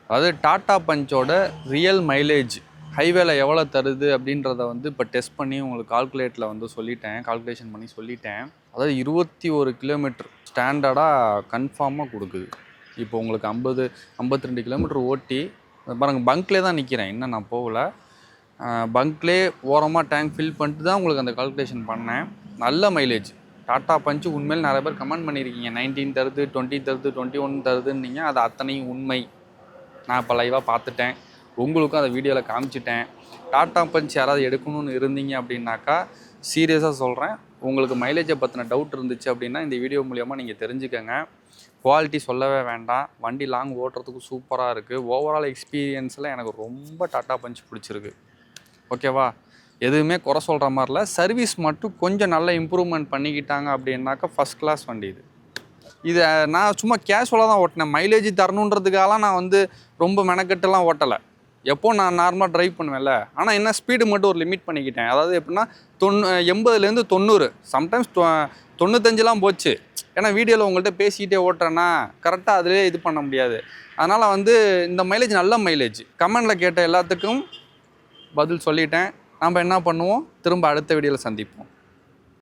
அதாவது Tata பஞ்சோட real mileage ஹைவேல எவ்வளோ தருது அப்படின்றத வந்து இப்போ டெஸ்ட் பண்ணி உங்களுக்கு கால்குலேஷன் பண்ணி சொல்லிட்டேன். அதாவது 21 கிலோமீட்டர் ஸ்டாண்டர்டாக கன்ஃபார்மாக கொடுக்குது. இப்போ உங்களுக்கு 52 கிலோமீட்டர் ஓட்டி பாருங்கள், பங்க்லேயே தான் நிற்கிறேன், இன்னும் நான் போகல. பங்க்லேயே ஓரமாக டேங்க் ஃபில் பண்ணிட்டு தான் உங்களுக்கு அந்த கால்குலேஷன் பண்ணேன். நல்ல மைலேஜ். டாட்டா பஞ்சு உண்மையில் நிறைய பேர் கமெண்ட் பண்ணியிருக்கீங்க, 19 தருது, 20 தருது, 21 தருதுன்னீங்க. அது அத்தனையும் உண்மை. நான் இப்போ லைவாக பார்த்துட்டேன், உங்களுக்கும் அதை வீடியோவில் காமிச்சிட்டேன். டாட்டா பஞ்ச் யாராவது எடுக்கணும்னு இருந்தீங்க அப்படின்னாக்கா சீரியஸாக சொல்கிறேன், உங்களுக்கு மைலேஜை பற்றின டவுட் இருந்துச்சு அப்படின்னா இந்த வீடியோ மூலிமா நீங்கள் தெரிஞ்சுக்கங்க. குவாலிட்டி சொல்லவே வேண்டாம், வண்டி லாங் ஓட்டுறதுக்கு சூப்பராக இருக்குது. ஓவரால் எக்ஸ்பீரியன்ஸில் எனக்கு ரொம்ப டாட்டா பஞ்ச் பிடிச்சிருக்கு. ஓகேவா? எதுவுமே குறை சொல்கிற மாதிரில, சர்வீஸ் மட்டும் கொஞ்சம் நல்ல இம்ப்ரூவ்மெண்ட் பண்ணிக்கிட்டாங்க அப்படின்னாக்கா ஃபஸ்ட் கிளாஸ் வண்டி இது. இதை நான் சும்மா கேஷுவலாக தான் ஓட்டினேன். மைலேஜ் தரணுன்றதுக்காகலாம் நான் வந்து ரொம்ப மெனக்கெட்டெல்லாம் ஓட்டலை. எப்போ நான் நார்மலாக ட்ரைவ் பண்ணுவேன்ல, ஆனால் என்ன ஸ்பீடு மட்டும் ஒரு லிமிட் பண்ணிக்கிட்டேன். அதாவது எப்படின்னா 80லேருந்து 90, சம்டைம்ஸ் 95லாம் போச்சு. ஏன்னா வீடியோவில் உங்கள்கிட்ட பேசிக்கிட்டே ஓட்டுறேன்னா கரெக்டாக அதிலே இது பண்ண முடியாது. அதனால் வந்து இந்த மைலேஜ் நல்ல மைலேஜ். கமெண்டில் கேட்ட எல்லாத்துக்கும் பதில் சொல்லிட்டேன். நம்ம என்ன பண்ணுவோம், திரும்ப அடுத்த வீடியோவில் சந்திப்போம்.